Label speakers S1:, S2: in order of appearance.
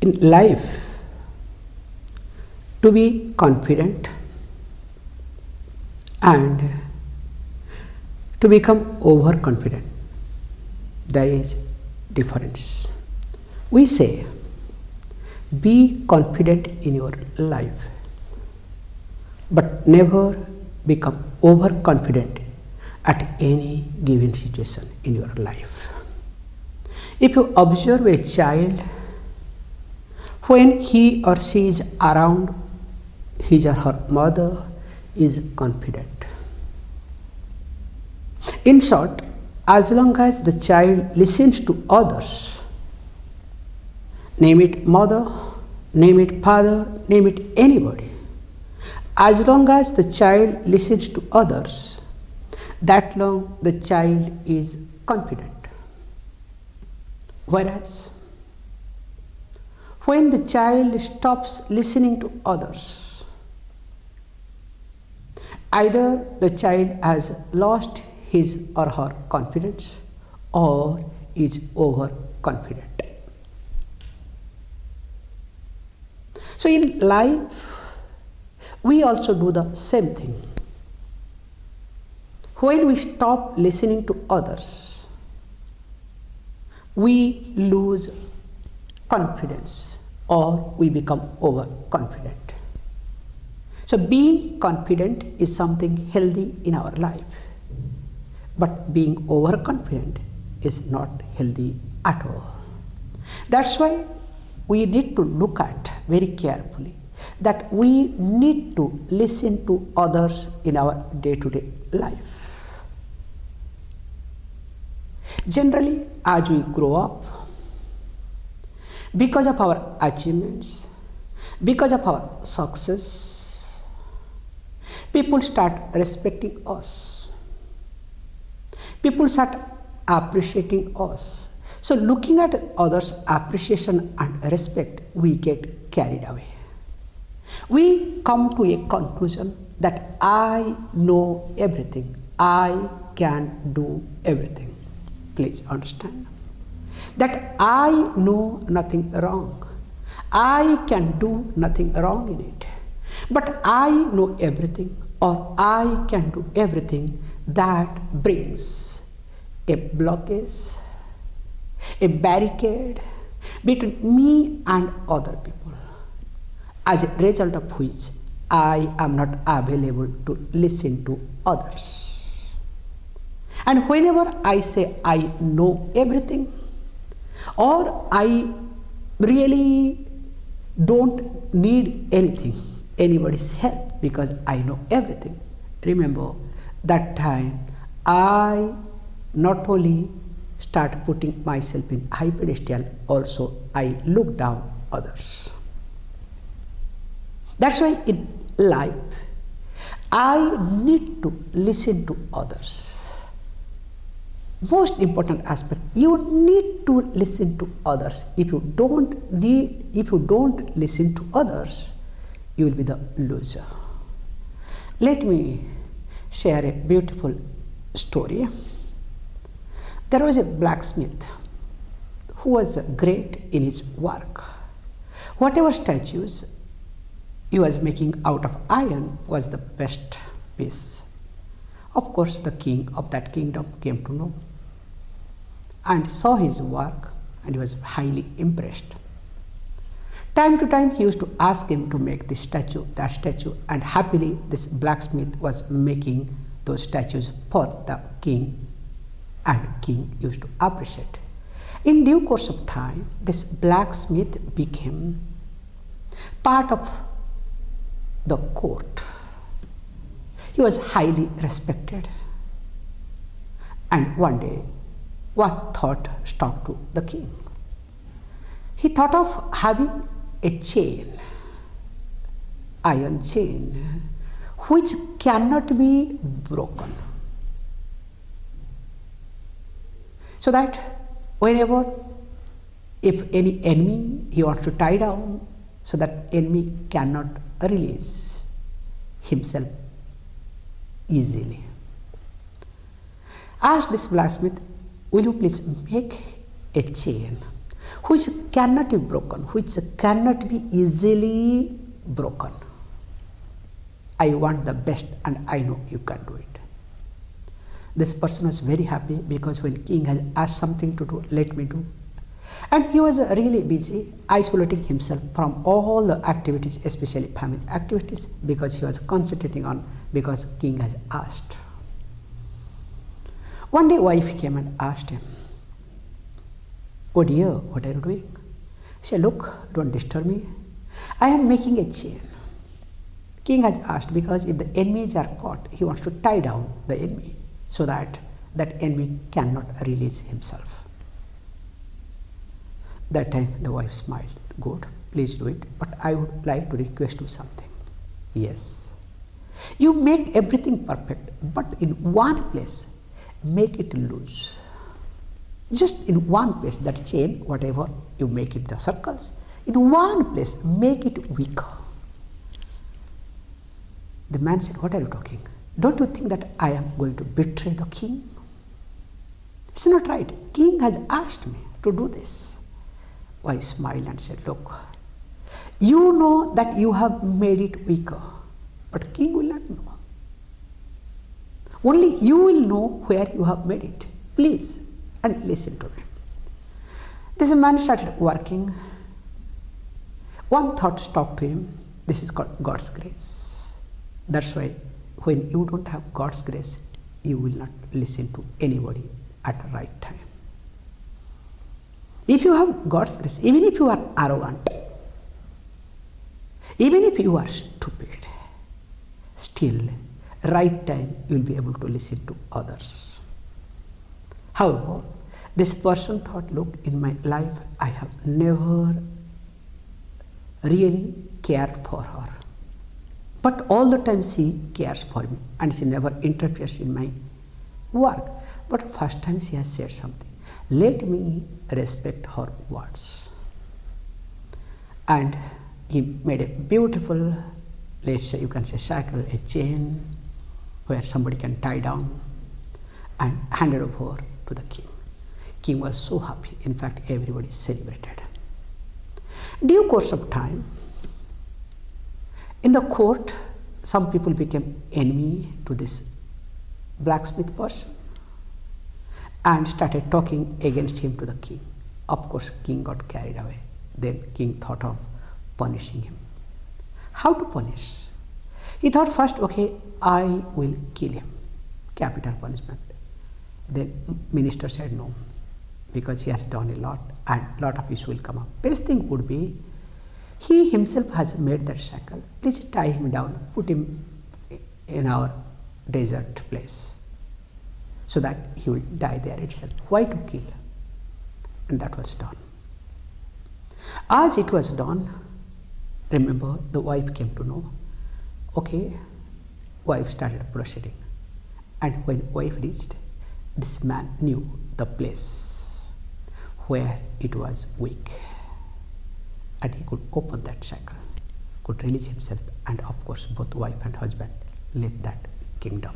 S1: In life, to be confident and to become overconfident, there is difference. We say, be confident in your life, but never become overconfident at any given situation in your life. If you observe a child, when he or she is around his or her mother, is confident. In short, as long as the child listens to others, name it mother, name it father, name it anybody, as long as the child listens to others, that long the child is confident. Whereas, when the child stops listening to others, either the child has lost his or her confidence or is overconfident. So in life, we also do the same thing. When we stop listening to others, we lose confidence or we become overconfident. So being confident is something healthy in our life, but being overconfident is not healthy at all. That's why we need to look at very carefully that we need to listen to others in our day-to-day life. Generally, as we grow up, because of our achievements, because of our success, people start respecting us. People start appreciating us. So looking at others' appreciation and respect, we get carried away. We come to a conclusion that I know everything, I can do everything. Please understand that I know nothing wrong. I can do nothing wrong in it. But I know everything or I can do everything, that brings a blockage, a barricade between me and other people, as a result of which I am not available to listen to others. And whenever I say I know everything, or I really don't need anything, anybody's help, because I know everything, remember, that time I not only start putting myself in high pedestal, also I look down others. That's why in life, I need to listen to others. Most important aspect, you need to listen to others. If you don't listen to others, you will be the loser. Let me share a beautiful story. There was a blacksmith who was great in his work. Whatever statues he was making out of iron was the best piece. Of course, the king of that kingdom came to know and saw his work, and he was highly impressed. Time to time, he used to ask him to make this statue, that statue, and happily this blacksmith was making those statues for the king, and king used to appreciate. In due course of time, this blacksmith became part of the court. He was highly respected. And one day, one thought struck to the king. He thought of having a chain, iron chain, which cannot be broken. So that whenever, if any enemy he wants to tie down, so that enemy cannot release himself easily. Ask this blacksmith, will you please make a chain which cannot be broken, which cannot be easily broken. I want the best and I know you can do it. This person was very happy because when king has asked something to do, let me do. And he was really busy, isolating himself from all the activities, especially family activities, because he was concentrating on, because king has asked. One day wife came and asked him, "Oh dear, what are you doing?" He said, "Look, don't disturb me. I am making a chain." King has asked because if the enemies are caught, he wants to tie down the enemy so that that enemy cannot release himself. That time the wife smiled. "Good, please do it, but I would like to request you something." "Yes." "You make everything perfect, but in one place, make it loose. Just in one place, that chain, whatever, you make it the circles. In one place, make it weaker." The man said, "What are you talking? Don't you think that I am going to betray the king? It's not right. King has asked me to do this." Wife smiled and said, "Look, you know that you have made it weaker, but king will not know. Only you will know where you have made it. Please, and listen to me." This man started working. One thought stopped to him. This is called God's grace. That's why when you don't have God's grace, you will not listen to anybody at the right time. If you have God's grace, even if you are arrogant, even if you are stupid, still, right time, you will be able to listen to others. However, this person thought, "Look, in my life, I have never really cared for her. But all the time she cares for me and she never interferes in my work. But first time she has said something. Let me respect her words." And he made a beautiful, let's say, you can say shackle, a chain where somebody can tie down, and handed over to the king. King was so happy. In fact, everybody celebrated. Due course of time, in the court, some people became enemy to this blacksmith person and started talking against him to the king. Of course, king got carried away. Then king thought of punishing him. How to punish? He thought first, okay, I will kill him. Capital punishment. Then minister said no, because he has done a lot and lot of issues will come up. Best thing would be, he himself has made that shackle. Please tie him down, put him in our desert place, so that he will die there itself. Why to kill? And that was done. As it was done, remember, the wife came to know. Okay, wife started proceeding. And when wife reached, this man knew the place where it was weak. And he could open that shackle, could release himself, and of course both wife and husband left that kingdom.